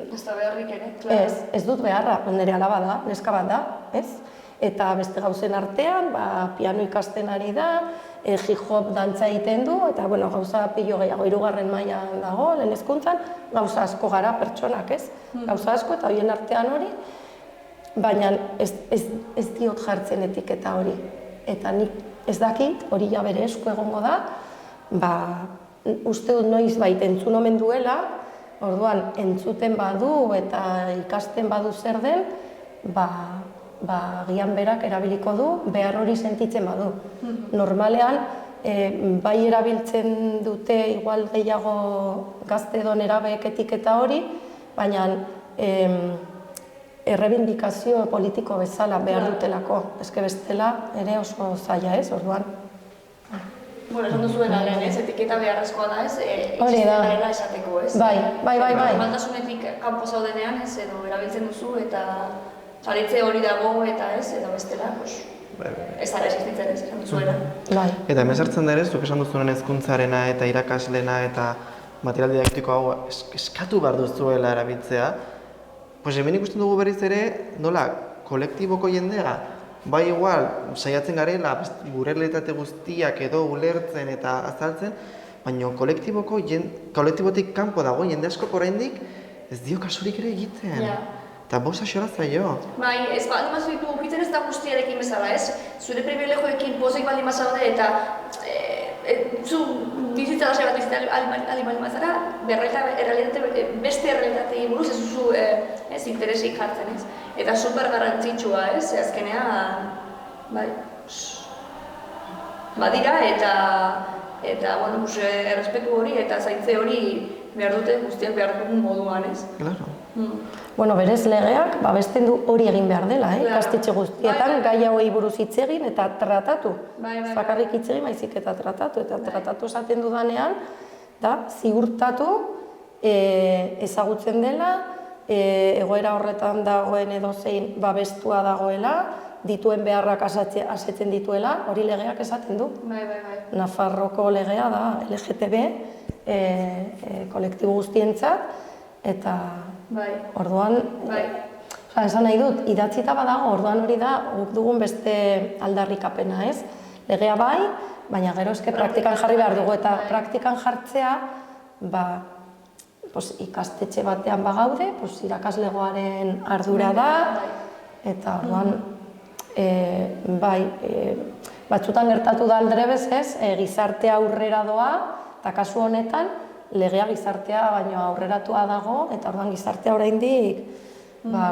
Ez da beharrik ere, Ez dut beharra, nire alaba da, neska bat da, ez? Eta beste gauzen artean, piano ikasten ari da, hip-hop dantza egiten du, eta gauza pilo gehiago, 3. mailan dago, lehen hezkuntzan, gauza asko gara pertsonak, ez? Gauza asko eta horien artean hori, baina ez diot jartzen etiketa hori. Eta nik ez dakit, hori ja bere esku egongo da, uste dut noiz baita entzun omen duela, orduan entzuten badu eta ikasten badu zer den, gian berak erabiliko du, behar hori sentitzen badu. Normalean, bai erabiltzen dute igual gehiago gazte edo nerabeek etiketa hori, baina errebindikazio politiko bezala behar dutelako. Eske bestela ere oso zaila ez, orduan. Bueno, esan duzuena lehen ez, etiketa beharrezkoa da ez, existenarela esateko ez. Bai. Normaldasunetik kanpo zaudenean ez, edo erabiltzen duzu eta saritze hori dago eta ez, edo bestela, ez ara existitzen ez, esan duzuena. Eta hemen sartzen da ere, zuk esan duzunen hezkuntzarena eta irakaslena eta material didaktiko hau eskatu behar duzuela erabiltzea, hemen ikusten dugu berriz ere, nola, kolektiboko jendea, bai igual, saiatzen garela, gure realitate guztiak edo ulertzen eta azaltzen, baina kolektibotik kanpo dago, jende askok oraindik ez dio kasurik ere egiten. Eta bosa xora zaio. Bai, ez baldin mazu ditu ukitzen ez da guztiarekin bezala, ez? Zure privilegioekin pozik baldin mazaude eta zu bizitza dasai bat bizitza baldin mazara, beste errealitatei buruz ez duzu interesik jartzen, ez? Eta super garrantzitsua, ez? Azkenean, bai, badira eta errespetu hori eta zaintze hori behar dute guztiak behar dugun moduan, ez? Claro. Bueno, berez legeak babesten du hori egin behar dela, ikastetxe guztietan gai hauei buruz hitz egin eta tratatu. Ez bakarrik hitz egin, baizik eta tratatu. Eta tratatu esaten dudanean, da, ziurtatu ezagutzen dela, egoera horretan dagoen edozein babestua dagoela, dituen beharrak asetzen dituela, hori legeak esaten du. Nafarroko legea da LGTB, kolektibo guztientzat, eta orduan, esan nahi dut, idatzita badago, orduan hori da, guk dugun beste aldarrikapena, ez? Legea bai, baina gero eske praktikan jarri behar dugu, eta praktikan jartzea, ikastetxe batean bagaude, irakaslegoaren ardura da, eta orduan, batzutan gertatu da aldrebez, ez, gizartea aurrera doa, eta kasu honetan, legea gizartea baino aurreratua dago, eta orduan gizartea oraindik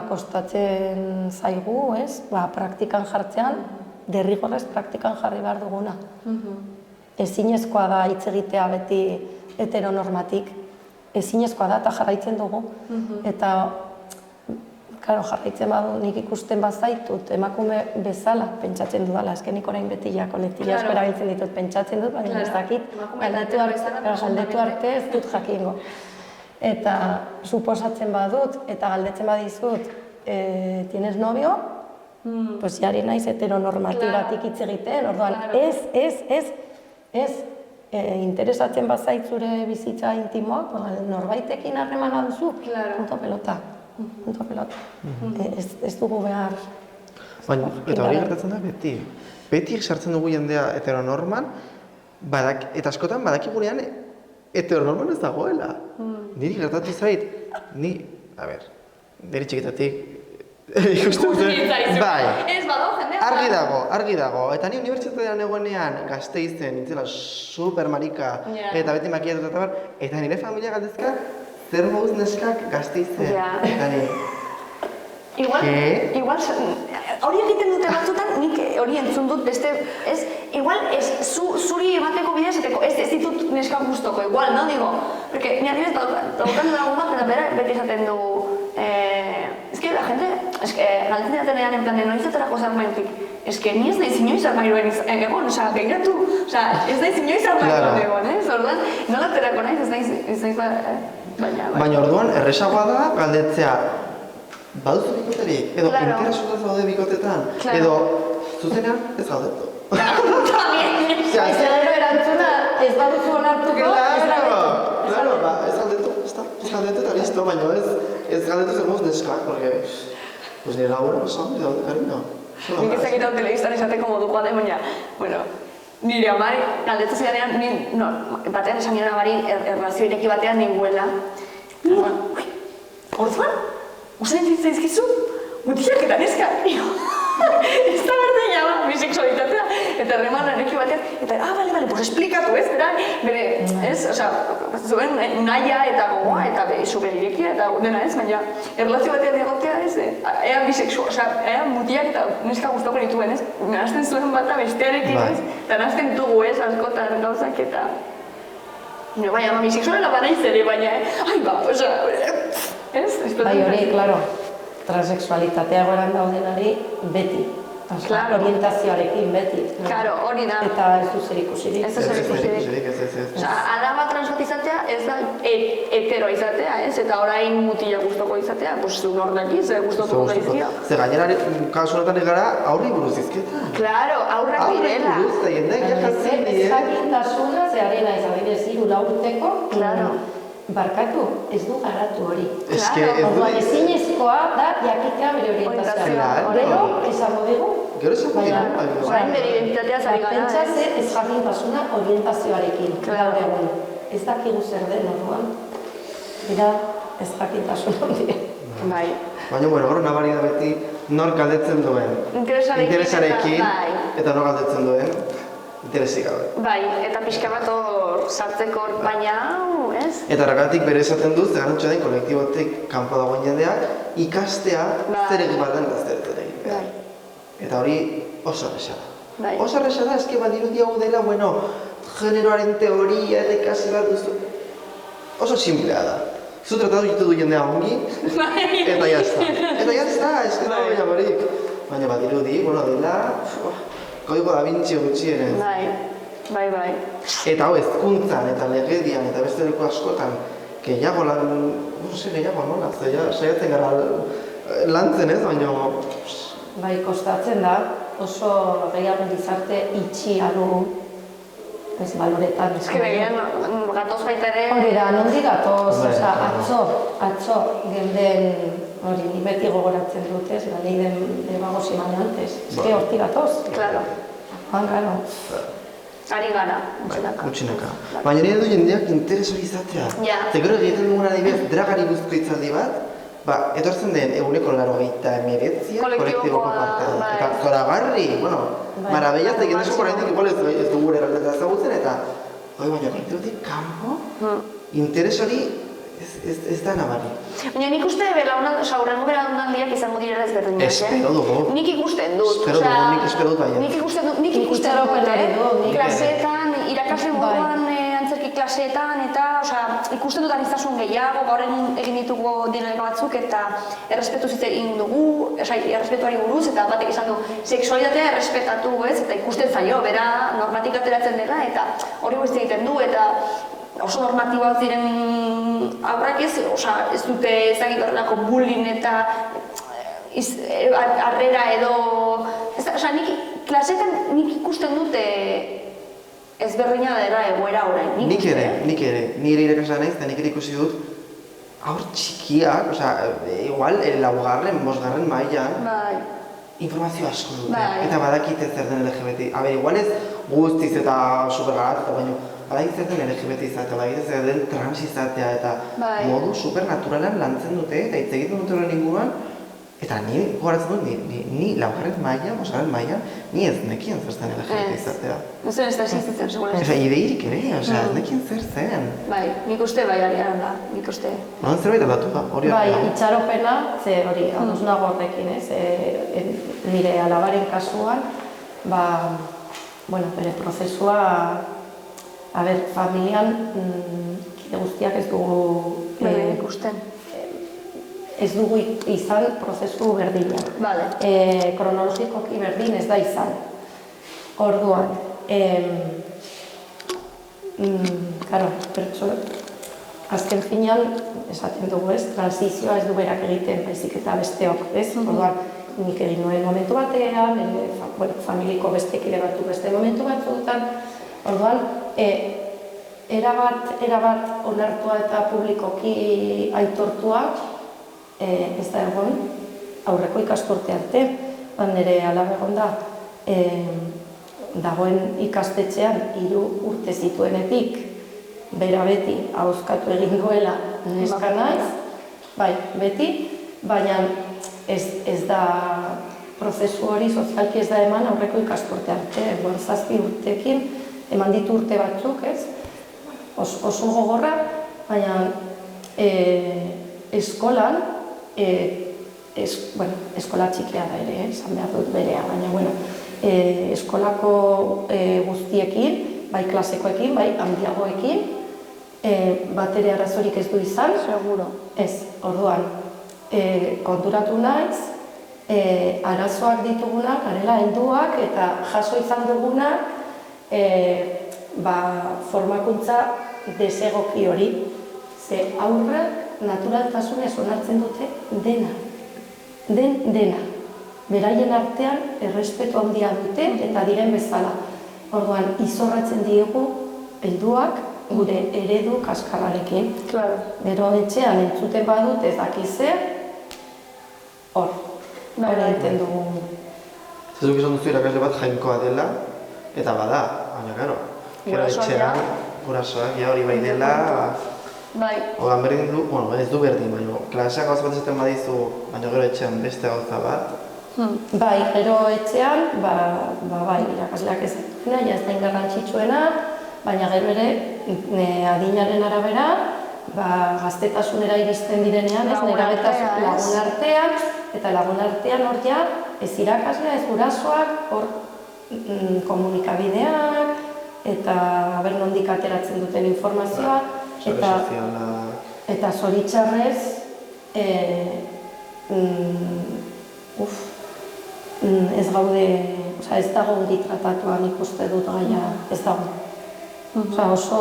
kostatzen zaigu, ez, praktikan jartzean, derrigorrez praktikan jarri behar duguna. Ezinezkoa da hitz egitea beti heteronormatik, ezinezkoa da eta jarraitzen dugu. Eta, claro, jarraitzen badu nik ikusten bazaitut, emakume bezala pentsatzen dudala, eskenik orain beti kolektila asko erabiltzen ditut, pentsatzen dut, baina ez dakit, galdetu arte ez dut jakingo. Eta suposatzen badut, eta galdetzen badizut, tienes novio? Pues jari naiz heteronormatibatik hitz egiten, orduan, ez, interesatzen bazait zure bizitza intimoak, norbaitekin harremana duzu, punto pelota. Ez dugu behar. Eta hori gertatzen da beti. Beti sartzen dugu jendea heteronorman, eta askotan badakigunean heteronorman ez dagoela. Niri gertatu zait, niri txikitatik, ikusten zuen, argi dago. Eta ni unibertsitatean egonean Gasteizen, nintzela supermarika, eta beti makiatu eta nire familia galdezka, zer moduz neskak Gasteizen, eta nire. Igual, hori egiten dute batzutan, nik hori entzun dut beste, igual zuri emateko bidez, ez ditut neskak guztoko, igual, no, digo, porque ni adibidez daukan lagun bat, eta beti esaten du, la gente, galdetzen daten edan en plan de noizaterako zarmairutik, ni ez nahi inoiz zarmairuan egon, begiratu, ez nahi inoiz zarmairuan egon, orduan, nola aterako naiz, ez nahiz, baina orduan, erresagoa da galdetzea, baduzu bikoterik, edo interesuta zaude bikotetan, edo zuzenean ez galdetu. Ez gero erantzuna, ez baduzu onartuko, ez galdetu. Ez galdetu eta listo, baina ez galdetu zer moz neskak, porque nire labura pasan, daude karina. Nik ez egiten telebistan esateko modukoa den, baina, bueno, nire amari, galdetu zidanean, batean esan nire amari erlazio ireki batean ninguela. Orduan, usain zaizkizu, mutiak eta neskak. Ez da berdina, bisexualitatea, eta herremana neki batean, eta, bale, pues esplikatu, ez, bere, zuen naia eta gogoa, eta super irekia, eta dena ez, baina erlazio batean egotea, ez, ea bisexual, ea mutiak eta neska guztoko dituen, ez, nahazten zuen bata bestearekin, ez, eta nahazten dugu, ez, askotan gauzak, eta... Baina, bisexuala banaiz ere, baina, ez? Bai, hori, klaro. Transexualitatea goran daudenari beti. Orientazioarekin beti. Claro, hori da. Eta ez du zer ikusirik. Ez du zer ikusirik. Alaba transot izatea ez da heteroa izatea, ez? Eta orain mutila guztoko izatea, pues nordak iz, guztoko gaizkia. Ze gainera, kasu honetan egara, aurri buruz izketa. Claro, aurrak direla. Aurri buruz, eta jendeak jakatzen die. Ez jakintasuna, ze arena izabidez 3 urteko. Claro. Barkatu, ez du garatu hori. Orduan ezinezkoa da jakitea bere orientazioa. Gero, esango dugu. Gero esango dugu. Orain bere identitatea zari gara. Pentsatze ez jakintasuna orientazioarekin. Gaur egun. Ez dakigu zer den orduan. Dira, ez jakintasun hori. Bai. Baina, hor nabari da beti nor galdetzen duen. Interesarekin. Eta nor galdetzen duen. Interesik gabe. Bai, eta pixka bat hor sartzeko baina, ez? Eta horregatik bere esaten duz, garrantzua den kolektibotik kanpo dagoen jendeak ikastea zer egin bat den eta zer egin behar. Eta hori oso erresa da. Oso erresa da, eski badirudi hau dela, generoaren teoria eta ikasi bat duzu. Oso simplea da. zu tratatu ditu du jendea ongi, eta jazta. Eta jazta, ez da gehiagorik. Baina bat irudi, bueno, dela, Kodigo Da Vinci gutxienez. Bai. Eta hau hezkuntzan eta legedian eta beste leku askotan, gehiago gehiago nola, saiatzen gara lantzen ez, baina... Bai, kostatzen da, oso gehiago gizarte itxia dugu, ez baloretan. Ez begian, gatoz baita ere... Hori da, nondi gatoz, atzo, genden, hori, ni beti gogoratzen dut, ez, la ley de vagos y maleantes, ez que horti gatoz. Claro. Claro. Ari gara, gutxinaka. Baina nire du jendeak interes hori izatea. Eta gero egiten dugun adibidez, dragari buzko hitzaldi bat, etortzen den eguneko 89 kolektiboko parte da. Eta zoragarri, marabellaz egin desu koraitik igual ez du gure eraldatzea ezagutzen, eta baina kolektibotik kanpo, interes hori ez da nabari. Baina nik uste urrengo belaunaldiak izango direla ezberdinak, Espero dugu. Nik ikusten dut. Nik espero dut baina. Nik ikusten dut, klaseetan, irakasle moduan antzerki klaseetan, eta ikusten dut aniztasun gehiago, gaur egin ditugu dinamika batzuk, eta errespetu hitz egin dugu, errespetuari buruz, eta batek izan du, sexualitatea errespetatu, eta ikusten zaio, bera normatik ateratzen dela, eta hori guzti egiten du, eta oso normatiboak ziren aurrak ez dute ezagik horrelako bullying eta harrera edo... Nik klasetan nik ikusten dute ezberdina dela egoera orain. Nik ere. Nire irakasla naiz eta nik ere ikusi dut haur txikiak, igual, laugarren, bosgarren mailan informazio asko dute. Eta badakite zer den LGBT. Igual ez guztiz eta supergarat, baina badakit zer den LGBT izatea, badakit zer den trans izatea, eta modu supernaturalan lantzen dute, eta hitz egiten dute horren inguruan, eta ni gogoratzen dut, ni laugarren maila, bosgarren maila, ni ez nekien zer zen LGBT izatea. Ez zen ez da existitzen, seguraz. Ideirik ere, ez nekien zer zen. Nik uste bai arian da, nik uste. Zerbait aldatu da, hori bai, itxaropena, ze hori, aduz nago horrekin, nire alabaren kasuan, bere prozesua, familian, kide guztiak ez dugu ikusten. Ez dugu izan prozesu berdinak. Kronologikoki berdin ez da izan. Orduan, azken finean, esaten dugu ez, transizioa ez du berak egiten, baizik eta besteok, ez? Orduan, nik egin nuen momentu batean, familiko bestekide batu beste momentu batzuetan, orduan, erabat onartua eta publikoki aitortua, ez da egon, aurreko ikasturte arte, nire alaba egon da, dagoen ikastetxean 3 urte zituenetik, bera beti ahoskatu egin duela neska naiz, bai, beti, baina ez da prozesu hori sozialki ez da eman aurreko ikasturte arte, 7 urtekin, eman ditu urte batzuk, ez? Oso gogorra, baina eskolan, eskola txikia da ere, esan behar dut berea, baina eskolako guztiekin, bai klasekoekin, bai handiagoekin, bat ere arazorik ez du izan. Seguro. Ez, orduan, konturatu naiz, arazoak ditugunak, garela helduak eta jaso izan dugunak, formakuntza desegoki hori, ze aurrak naturaltasunez onartzen dute dena. Dena. Beraien artean errespetu handia dute eta diren bezala. Orduan, izorratzen diegu helduak gure eredu kaskarrarekin. Gero etxean entzuten badut ez dakizer, hor egiten dugu. Zezuk izan duzu irakasle bat jainkoa dela, eta bada, baina gero. Gero etxean, gurasoak, hori bai dela, Odan berdin du, ez du berdin, baina klaseak gauza bat esaten badizu, baina gero etxean beste gauza bat. Bai, gero etxean, irakasleak ez dena, ez da ingarrantzitsuena, baina gero ere, adinaren arabera, gaztetasunera iristen direnean, ez lagun artean, eta lagun artean hor ja, ez irakaslea, ez gurasoak, hor komunikabideak, eta nondik ateratzen duten informazioa, Sare sozialak... Eta zoritxarrez, ez gaude, ez dago hori tratatuan ikuste dut gaia, ez dago. Oso,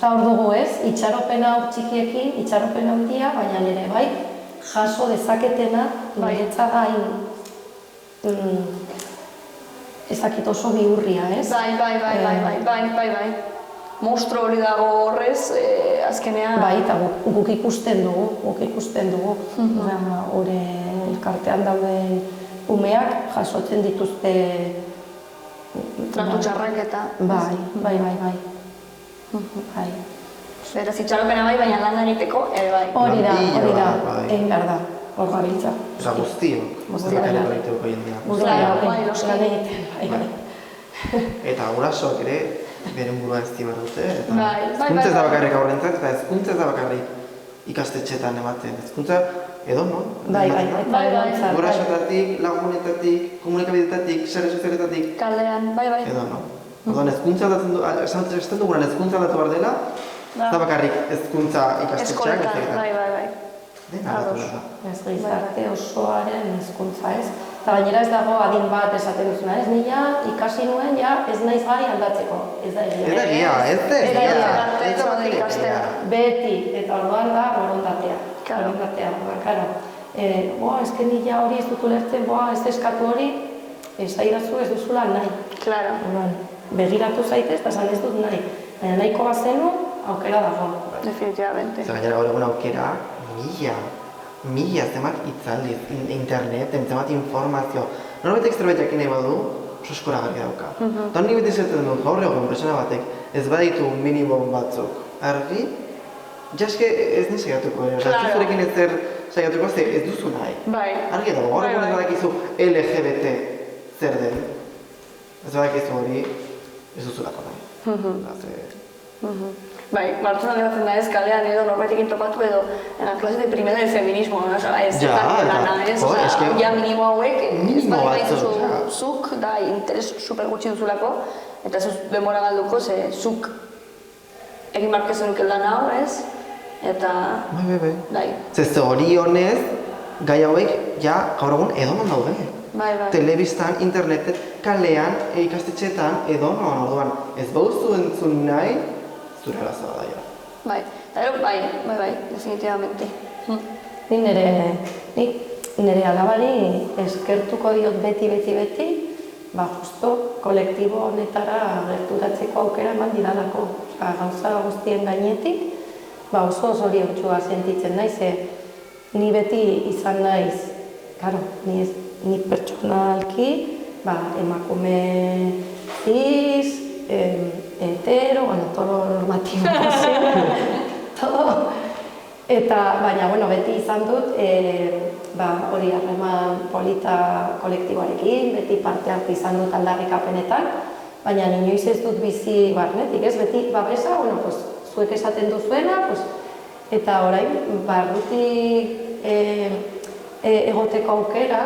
hor dugu ez, itxaropena hor txikiekin, itxaropena handia, baina nire bai, jaso dezaketena, niretza gain, ezakit oso bihurria, ez? Bai. Monstro hori dago horrez, azkenean... Bai, eta guk ikusten dugu. Hore elkartean dauden umeak jasotzen dituzte... Tratu txarrak eta... Bai. Beraz, itxaropena bai, baina lan egiteko ere bai. Hori da, egin behar da, hor gabiltza. Osa guztiok ere baiteko jendeak. Lan egiten, Eta gurasoak ere, beren burua ez behar dute. Bai. Ez da bakarrik aurrentzat, eta ezkuntza ez da bakarrik ikastetxeetan ematen. Ezkuntza edo, no? Bai. Gurasoetatik, lagunetatik, komunikabidetatik, sare sozialetatik. Kaldean, bai. Edo, no? Orduan, ezkuntza esaten duguran ezkuntza aldatu behar dela, ez da bakarrik ezkuntza ikastetxeak. Eskoletan, bai. Dena aldatu behar da. Ez gizarte osoaren hezkuntza ez. Eta gainera ez dago adin bat esaten duzuna, ez nila ikasi nuen, ez naiz gai aldatzeko. Ez da egia. Ez da egia. Beti, eta orduan da borondatea. Karo. Ez nila hori ez dut ulertzen, ez eskatu hori, ez aidazu ez duzula nahi. Claro. Begiratu zaitez, eta zan ez dut nahi. Baina nahiko bazenu, aukera dago. Definitivamente. Gainera gaur egun aukera, mila zemat itzaldiz, internet, zemat informazio. Norbaitek zerbait jakin nahi badu, oso eskuragarri dauka. Eta hori beti zertzen dut, gaur egun persona batek ez baditu minimum batzuk argi, jaske ez nahi saiatuko ere. Zurekin ez zer saiatuko ez duzu nahi. Bai. Argi dago, gaur egun ez badakizu LGBT zer den. Ez badakizu hori, ez duzulako nahi. Bai, Bartuna geratzen da ez, kalean edo norbaitekin topatu edo klase de primera del feminismo, ez lana ez, ja minimo hauek, ez badituzu zuk, da interes super gutxi duzulako, eta ez denbora galduko, ze zuk egin barko zenuke lan hau ez, eta... Bai. Ze hori honez, gai hauek ja gaur egun edonon daude. Bai. Telebistan, interneten, kalean, ikastetxetan, edonon, orduan, ez bauzu entzun nahi, zure arazoa da, ja. Bai, definitivamente. Ni nire alabari eskertuko diot beti, justo kolektibo honetara gerturatzeko aukera eman didalako. Gauza guztien gainetik, oso zoriontsua sentitzen naiz, ni beti izan naiz, ni pertsonalki, emakume cis, hetero, todo normatibo, todo. Eta, baina, beti izan dut, hori harreman polita kolektiboarekin, beti parte hartu izan dut aldarrikapenetan, baina inoiz ez dut bizi barnetik, ez? Beti babesa, zuek esaten duzuena, eta orain, barrutik egoteko aukera,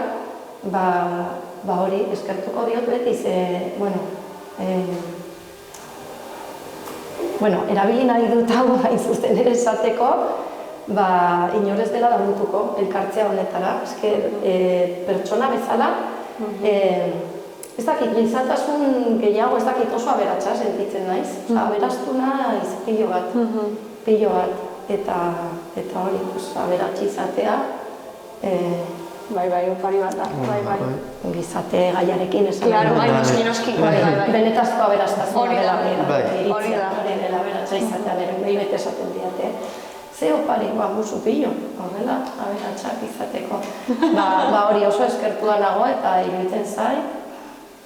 hori eskertuko diot beti, erabili nahi dut hau hain zuzen ere esateko, inorez dela damutuko elkartzea honetara. Pertsona bezala, ez dakit, gizatasun gehiago, ez dakit oso aberatsa sentitzen naiz. Aberastu naiz pilo bat, eta hori, aberatsi izatea. Bai, opari bat da, bai. Gizate gaiarekin esan. Claro, noski. Benetazko aberastazioa dela. Hori da. Hori dela aberatsa izatea, behin bete esaten diate. Ze opari, guzu pilo, horrela, aberatsak izateko. Hori oso eskertua nago eta iruditzen zait,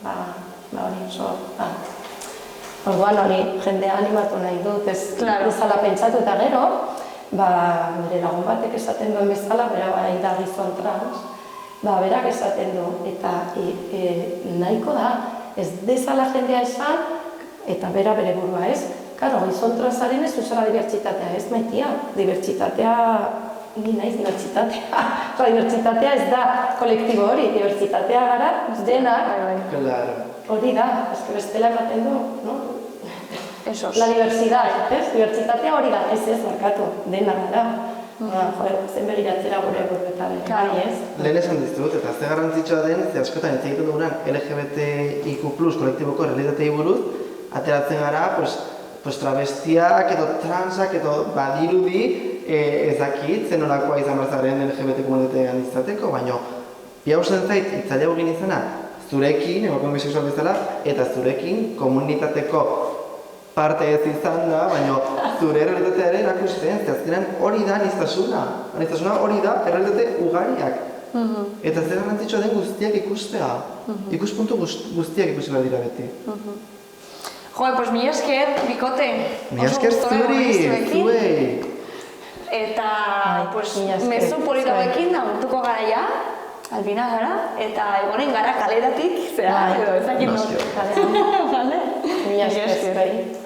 hori oso, orduan hori jendea animatu nahi dut, ez bezala pentsatu eta gero, nire lagun batek esaten duen bezala, bera da gizon trans, berak esaten du, eta nahiko da, ez dezala jendea esan, eta bera bere burua ez. Karo, gizon transaren ez duzara dibertsitatea, ez maitia. Dibertsitatea, ni naiz dibertsitatea. Dibertsitatea ez da kolektibo hori, dibertsitatea gara, denak. Hori da, bestela ematen du, no? Esos. La diversidad, ez? Dibertsitatea hori da, ez markatu, dena gara. Zen begiratzera gure buruetan, bai, ez? Lehen esan dizut, eta ze garrantzitsua den, ze askotan hitz egiten dugunan LGBTIQ+ kolektiboko errealitatei buruz, ateratzen gara, pues travestiak edo transak edo badirudi ez dakit, zen nolakoa izan barzaren LGBT komunitatean izateko, baina hausen zait, itzailago egin izana, zurekin, emakume bisexual bezala, eta zurekin komunitateko parte ez izan da, baina zure errealitatea ere erakusten, ze azkenan hori da aniztasuna. Aniztasuna hori da errealitate ugariak. Eta zer garrantzitsua den guztiak ikustea. Ikuspuntu guztiak ikusi behar dira beti. Jo, pues mila esker, bikote. Mila esker zuei. Eta, pues, mila esker. mezu politauekin aguntuko gara ja, albina gara, eta egonen gara kaleratik, zera, edo ezakit Noski. Vale? Mila esker.